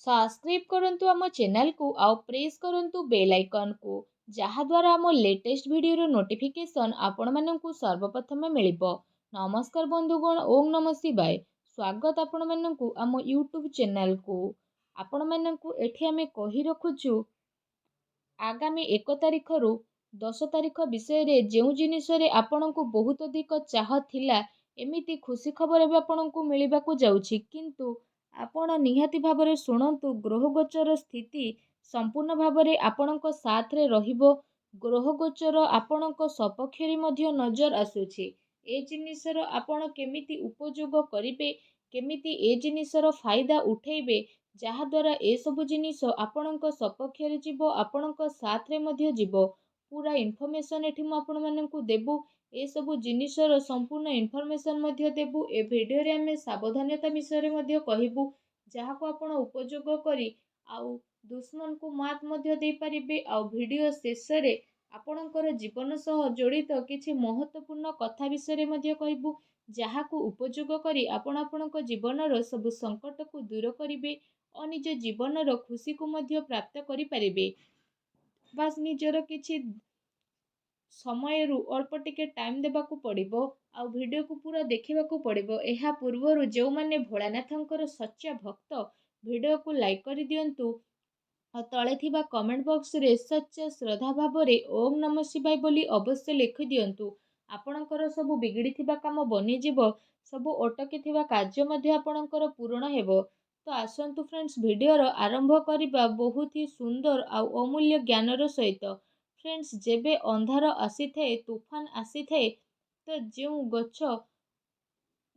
Subscribe करंतु आम channel को आउ प्रेस करंतु बेल आइकन को जहाद्वारा आम लेटेस्ट वीडियो नोटिफिकेशन आपण मानकु सर्वप्रथम मिलिबो। नमस्कार बंधुगण, ओम नमः शिवाय। स्वागत आपण मानकु आम यूट्यूब चैनल को। आपण मानकु एठी आमे कहि रखुछु आगामी 1 तारिखरु 10 तारिख विषय रे जेउ जिनिसरे आपणको बहुत अधिक चाह थिला एमिति खुशी खबर एबे आपणको मिलिबाकू जाउछि, किंतु आपण निहाती भाबरे शुणन्तु ग्रह गोचर स्थिति संपूर्ण भाबरे आपणको साथ रे रहिबो। ग्रह गोचर आपणको सपक्षरे मध्य नजर आसुछि। ए जिनिसर आपण केमिति उपयोग करिवे, केमिति ए जिनिसर फायदा उठेइबे, जहाद्वारा ए सबु जिनिस आपणको सपक्षरे जीवो, आपणको साथ रे मध्य जीवो। पूरा इनफॉरमेशन एठी मु आपण माननकु देबु। ए सबु जिनिसर संपूर्ण इनफॉरमेशन मध्य देबु। ए वीडियो रे हमें सावधानता विषय रे मध्य कहिबु, जहाको आपण उपयोग करी आउ दुश्मन को मात मध्य दे परिबे। आउ वीडियो शेष रे आपणकर जीवन सह जड़ित किछि महत्वपूर्ण कथा विषय रे मध्य कहिबु, जहाको उपयोग करी आपण आपणको जीवनर सब संकट को दूर करिवे और निज जीवनर खुशी को मध्य प्राप्त करि परिबे। बास निजर किछि समय रु अल्प टिके टाइम देबाकू पड़िबो, आउ वीडियो को पूरा देखिबाकू पड़िबो। एहा पूर्वरु जो माने भोलानाथंकर सच्चा भक्त वीडियो को लाइक करि दियंतु और तले थिबा कमेंट बॉक्स रे सच्चा श्रद्धा भाबरे ओम नमः शिवाय बोली अवश्य लिखि दियंतु। आपणकर सब बिगड़ी थिबा काम बनि जिवो, सब अटकी थिबा कार्य मध्य आपणकर पूर्ण हेबो। तो आसंतु फ्रेंड्स, वीडियोर आरंभ करिबा बहुत ही सुंदर आउ अमूल्य ज्ञानर सहित। फ्रेंड्स, जेबे अंधार आसी थाए, तूफान आसी थाए, तो जो गछ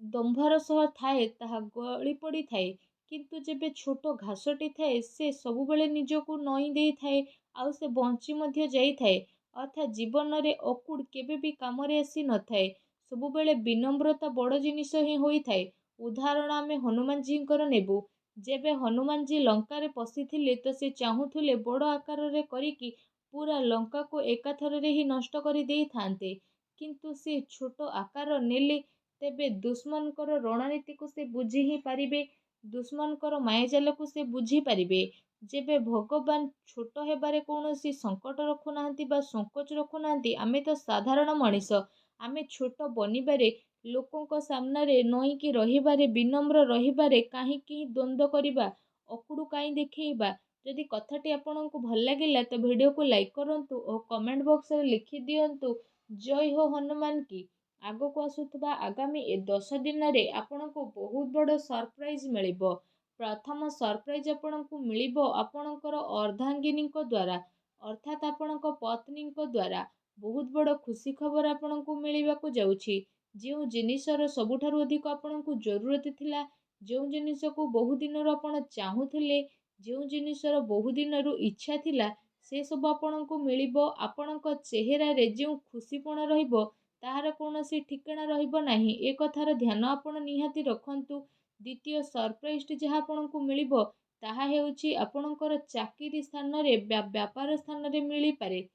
दंभार सह थाए ताहा गली पड़ी थाए, किंतु जेबे छोट घासटी थाए से सबुबेले निजको नई देई थाए आउ से बंची मध्य जाई थाए। अर्थात जीवन रे अकुड़ केबे भी काम रे आसी न थाए, सबुबेले विनम्रता बड़ जिनिस ही होई थाए। उदाहरण आमे हनुमान जी कर नेबु। जेबे हनुमान जी लंका रे पसिथिले तो से चाहुथिले बड़ आकार रे करिकी पूरा लंका को एकाथर रे ही नष्ट करि देई थांते, किंतु से छोट आकार नेले तेबे दुश्मन कर रणनीति को से बुझी ही पारिबे, दुश्मन कर मायाजाल को से बुझी पारिबे। जेबे भगवान छोट हेबारे कौनसी संकट रखु नाहंती बा संकोच रखु नाहंती, आमे तो साधारण मनीष, आमे छोट बनिबारे लोकों सामना रे नई की रहिबारे विनम्र रहिबारे काहींकि द्वंद्व करिबा, अकुडु काई देखैबा। जदि कथाटी आपनको भल लागिला तो वीडियो को लाइक करंतु और कमेंट बॉक्स रे लिखि दियंतु जय हो हनुमान की। आगो को आसुथबा आगामी 10 दिन रे आपनको बहुत बड़ सरप्राइज मिलिबो। प्रथम सरप्राइज आपनको मिलिबो आपणकर अर्धांगिनी द्वारा, अर्थात आपणक पत्नी द्वारा बहुत बड़ खुशी खबर आपनको मिलिबाकू जाउछि। जो जिनिसर सबुठारु अधिक आपनको जरूरत थिला, जो जिनिस को बहु दिनरु आपण चाहुथिले, जो जिनिसर बहु दिनरु इच्छा थिला, से सब आपनको मिलिबो। आपणक चेहरा रे जो खुशीपण रहिबो ताहार कौनसी ठिकाना रहिबो नाही, ए कथार ध्यान आपण निहाती रखंतु। द्वितीय सरप्राइज जहाँ आपनको मिलिबो ताहा हेउछि आपणकर चाकरी स्थान रे व्यापार स्थान रे मिली पारे।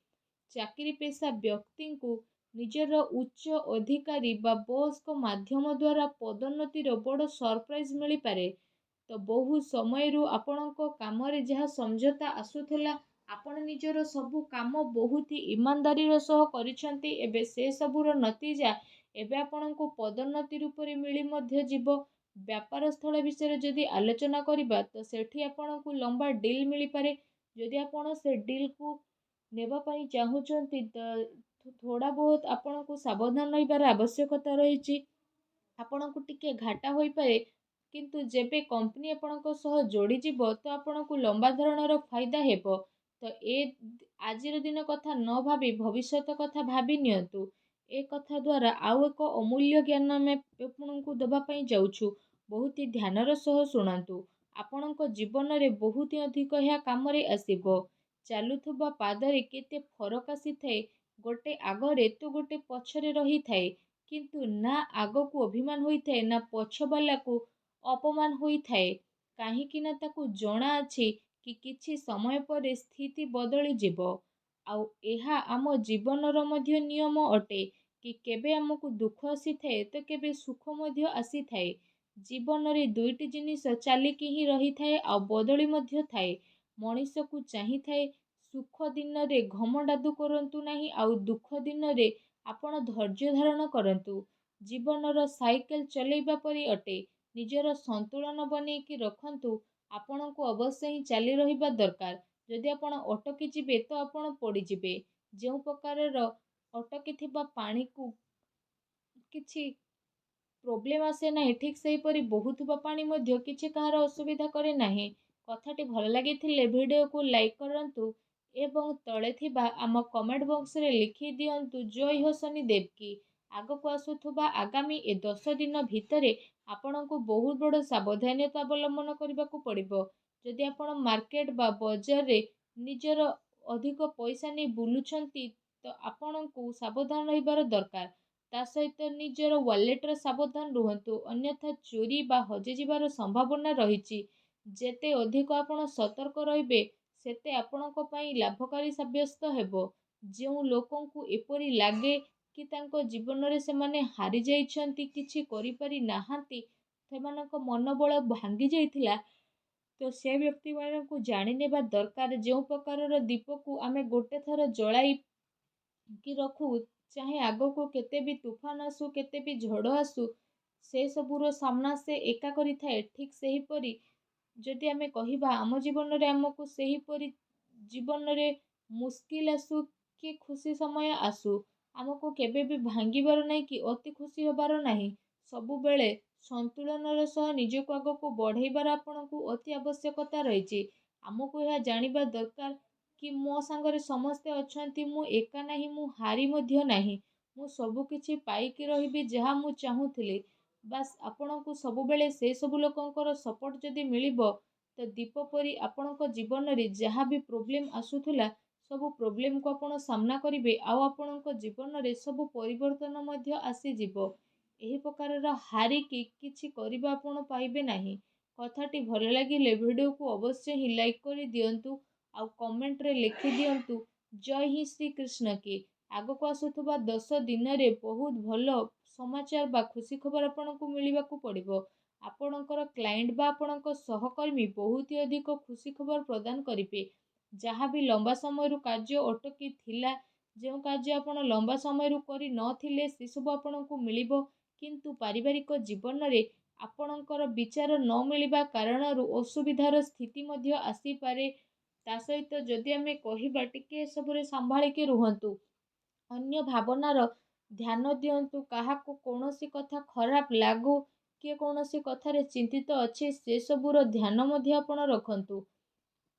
चाकरी पेशा व्यक्ति को निजर उच्च अधिकारी बा बॉस को माध्यम द्वारा पदोन्नतिर बड़ सरप्राइज मिली पारे। तो बहु समय रु आपणको काम रे जहाँ समझौता आसुथला, आपण निजर सबु काम बहुत ही ईमानदारी रो सह करिसंती, एबे से सबुर नतीजा एबे आपणको पदोन्नति रूप रे मिली मध्य जीवो। व्यापार स्थल विषय जदि आलोचना करिबा तो सेठी आपणको लंबा डील मिली पारे। जदि आपण से डील को नेबा पई चाहुचंती तो थोड़ा बहुत आपणको सावधान रहिबार आवश्यकता रहिछि। आपणको टिके घाटा होई पारे, किंतु जेबे कंपनी आपणको सह जोड़ी जीवो तो आपणको लंबा धरणर फायदा हेबो। तो ए आजिर दिन कथा न भाबी भविष्यत कथा भाबी नियंतु। ए कथा द्वारा आउ एक अमूल्य ज्ञान आमे आपणको दबा पई जाउछु। बहुत ही ध्यानर सह शुणंतु। आपणको जीवन रे बहुत ही अधिक या काम रे आसीबो। चालुथुबा पादरे केते फरक आसी थाए, गोटे आगरे तो गोटे पछरे रही थाए, किंतु ना आगो को अभिमान होई थाए ना पछवाला को अपमान होई थाए। काहींकि ना ताकू जणा अछि कि किछि समय पर स्थिति बदली जीवो। आउ एहा आम जीवनर मध्य नियम अटे कि केबे हमकु दुख आसी थाए तो केबे सुख मध्य आसी थाए। ଜୀବନରେ ଦୁଇଟି ଜିନିଷ ଚାଲିକି ହିଁ ରହିଥାଏ ଆଉ ବଦଳି ମଧ୍ୟ ଥାଏ। ମଣିଷକୁ ଚାହିଁଥାଏ ସୁଖ ଦିନରେ ଘମଣ୍ଡାଦୁ କରନ୍ତୁ ନାହିଁ ଆଉ ଦୁଃଖ ଦିନରେ ଆପଣ ଧୈର୍ଯ୍ୟ ଧାରଣ କରନ୍ତୁ। ଜୀବନର ସାଇକେଲ ଚଲେଇବା ପରି ଅଟେ। ନିଜର ସନ୍ତୁଳନ ବନେଇକି ରଖନ୍ତୁ। ଆପଣଙ୍କୁ ଅବଶ୍ୟ ହିଁ ଚାଲି ରହିବା ଦରକାର। ଯଦି ଆପଣ ଅଟକି ଯିବେ ତ ଆପଣ ପଡ଼ିଯିବେ। ଯେଉଁ ପ୍ରକାରର ଅଟକିଥିବା ପାଣିକୁ କିଛି ପ୍ରୋବ୍ଲେମ ଆସେ ନାହିଁ, ଠିକ୍ ସେହିପରି ବହୁଥିବା ପାଣି ମଧ୍ୟ କିଛି କାହାର ଅସୁବିଧା କରେ ନାହିଁ। କଥାଟି ଭଲ ଲାଗିଥିଲେ ଭିଡ଼ିଓକୁ ଲାଇକ୍ କରନ୍ତୁ ଏବଂ ତଳେ ଥିବା ଆମ କମେଣ୍ଟ ବକ୍ସରେ ଲେଖି ଦିଅନ୍ତୁ ଜୟ ହୋ ଶନିଦେବ କି। ଆଗକୁ ଆସୁଥିବା ଆଗାମୀ ଏ 10 ଦିନ ଭିତରେ ଆପଣଙ୍କୁ ବହୁତ ବଡ଼ ସାବଧାନତା ଅବଲମ୍ବନ କରିବାକୁ ପଡ଼ିବ। ଯଦି ଆପଣ ମାର୍କେଟ ବା ବଜାରରେ ନିଜର ଅଧିକ ପଇସା ନେଇ ବୁଲୁଛନ୍ତି ତ ଆପଣଙ୍କୁ ସାବଧାନ ରହିବାର ଦରକାର। ତା ସହିତ ନିଜର ୱାଲେଟରେ ସାବଧାନ ରୁହନ୍ତୁ, ଅନ୍ୟଥା ଚୋରି ବା ହଜିଯିବାର ସମ୍ଭାବନା ରହିଛି। ଯେତେ ଅଧିକ ଆପଣ ସତର୍କ ରହିବେ ସେତେ ଆପଣଙ୍କ ପାଇଁ ଲାଭକାରୀ ସାବ୍ୟସ୍ତ ହେବ। ଯେଉଁ ଲୋକଙ୍କୁ ଏପରି ଲାଗେ କି ତାଙ୍କ ଜୀବନରେ ସେମାନେ ହାରି ଯାଇଛନ୍ତି, କିଛି କରିପାରି ନାହାନ୍ତି, ସେମାନଙ୍କ ମନୋବଳ ଭାଙ୍ଗି ଯାଇଥିଲା, ତ ସେ ବ୍ୟକ୍ତିମାନଙ୍କୁ ଜାଣିନେବା ଦରକାର ଯେଉଁ ପ୍ରକାରର ଦୀପକୁ ଆମେ ଗୋଟେ ଥର ଜଳାଇ କି ରଖୁ, ଚାहे ଆଗକୁ କେତେ ବି ତୁଫାନ ଆସୁ, କେତେ ବି ଝଡ଼ ଆସୁ, ସେ ସବୁର ସାମ୍ନା ସେ ଏକା କରିଥାଏ। ଠିକ୍ ସେହିପରି ଯଦି ଆମେ କହିବା ଆମ ଜୀବନରେ ଆମକୁ ସେହିପରି ଜୀବନରେ ମୁସ୍କିଲ ଆସୁ କି ଖୁସି ସମୟ ଆସୁ, ଆମକୁ କେବେ ବି ଭାଙ୍ଗିବାର ନାହିଁ କି ଅତି ଖୁସି ହେବାର ନାହିଁ। ସବୁବେଳେ ସନ୍ତୁଳନର ସହ ନିଜକୁ ଆଗକୁ ବଢ଼େଇବାର ଆପଣଙ୍କୁ ଅତି ଆବଶ୍ୟକତା ରହିଛି। ଆମକୁ ଏହା ଜାଣିବା ଦରକାର କି ମୋ ସାଙ୍ଗରେ ସମସ୍ତେ ଅଛନ୍ତି, ମୁଁ ଏକା ନାହିଁ, ମୁଁ ହାରି ମଧ୍ୟ ନାହିଁ, ମୁଁ ସବୁ କିଛି ପାଇକି ରହିବି ଯାହା ମୁଁ ଚାହୁଁଥିଲି। ବାସ୍ ଆପଣଙ୍କୁ ସବୁବେଳେ ସେ ସବୁ ଲୋକଙ୍କର ସପୋର୍ଟ ଯଦି ମିଳିବ ତ ଦୀପ ପରି ଆପଣଙ୍କ ଜୀବନରେ ଯାହା ବି ପ୍ରୋବ୍ଲେମ୍ ଆସୁଥିଲା ସବୁ ପ୍ରୋବ୍ଲେମକୁ ଆପଣ ସାମ୍ନା କରିବେ ଆଉ ଆପଣଙ୍କ ଜୀବନରେ ସବୁ ପରିବର୍ତ୍ତନ ମଧ୍ୟ ଆସିଯିବ। ଏହି ପ୍ରକାରର ହାରିକି କିଛି କରିବା ଆପଣ ପାଇବେ ନାହିଁ। କଥାଟି ଭଲ ଲାଗିଲେ ଭିଡ଼ିଓକୁ ଅବଶ୍ୟ ହିଁ ଲାଇକ୍ କରିଦିଅନ୍ତୁ ଆଉ କମେଣ୍ଟରେ ଲେଖି ଦିଅନ୍ତୁ ଜୟ ହିଁ ଶ୍ରୀକୃଷ୍ଣ କି। ଆଗକୁ ଆସୁଥିବା 10 ଦିନରେ ବହୁତ ଭଲ ସମାଚାର ବା ଖୁସି ଖବର ଆପଣଙ୍କୁ ମିଳିବାକୁ ପଡ଼ିବ। ଆପଣଙ୍କର କ୍ଲାଏଣ୍ଟ ବା ଆପଣଙ୍କ ସହକର୍ମୀ ବହୁତ ଅଧିକ ଖୁସି ଖବର ପ୍ରଦାନ କରିବେ। ଯାହା ବି ଲମ୍ବା ସମୟରୁ କାର୍ଯ୍ୟ ଅଟକି ଥିଲା, ଯେଉଁ କାର୍ଯ୍ୟ ଆପଣ ଲମ୍ବା ସମୟରୁ କରି ନଥିଲେ ସେସବୁ ଆପଣଙ୍କୁ ମିଳିବ। କିନ୍ତୁ ପାରିବାରିକ ଜୀବନରେ ଆପଣଙ୍କର ବିଚାର ନ ମିଳିବା କାରଣରୁ ଅସୁବିଧାର ସ୍ଥିତି ମଧ୍ୟ ଆସିପାରେ। ତା ସହିତ ଯଦି ଆମେ କହିବା ଟିକେ ଏସବୁରେ ସମ୍ଭାଳିକି ରୁହନ୍ତୁ। ଅନ୍ୟ ଭାବନାର ଧ୍ୟାନ ଦିଅନ୍ତୁ, କାହାକୁ କୌଣସି କଥା ଖରାପ ଲାଗୁ, କିଏ କୌଣସି କଥାରେ ଚିନ୍ତିତ ଅଛି ସେସବୁର ଧ୍ୟାନ ମଧ୍ୟ ଆପଣ ରଖନ୍ତୁ।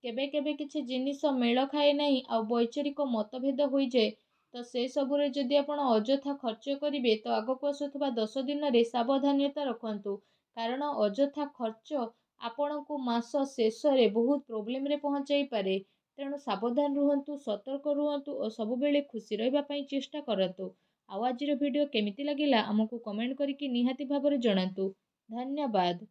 କେବେ କେବେ କିଛି ଜିନିଷ ମେଳ ଖାଏ ନାହିଁ ଆଉ ବୈଚାରିକ ମତଭେଦ ହୋଇଯାଏ, ତ ସେସବୁରେ ଯଦି ଆପଣ ଅଯଥା ଖର୍ଚ୍ଚ କରିବେ ତ ଆଗକୁ ଆସୁଥିବା 10 ଦିନରେ ସାବଧାନତା ରଖନ୍ତୁ। କାରଣ ଅଯଥା ଖର୍ଚ୍ଚ ଆପଣଙ୍କୁ ମାସ ଶେଷରେ ବହୁତ ପ୍ରୋବ୍ଲେମରେ ପହଞ୍ଚାଇ ପାରେ। ତେଣୁ ସାବଧାନ ରୁହନ୍ତୁ, ସତର୍କ ରୁହନ୍ତୁ ଓ ସବୁବେଳେ ଖୁସି ରହିବା ପାଇଁ ଚେଷ୍ଟା କରନ୍ତୁ। ଆଉ ଆଜିର ଭିଡ଼ିଓ କେମିତି ଲାଗିଲା ଆମକୁ କମେଣ୍ଟ କରିକି ନିହାତି ଭାବରେ ଜଣାନ୍ତୁ। ଧନ୍ୟବାଦ।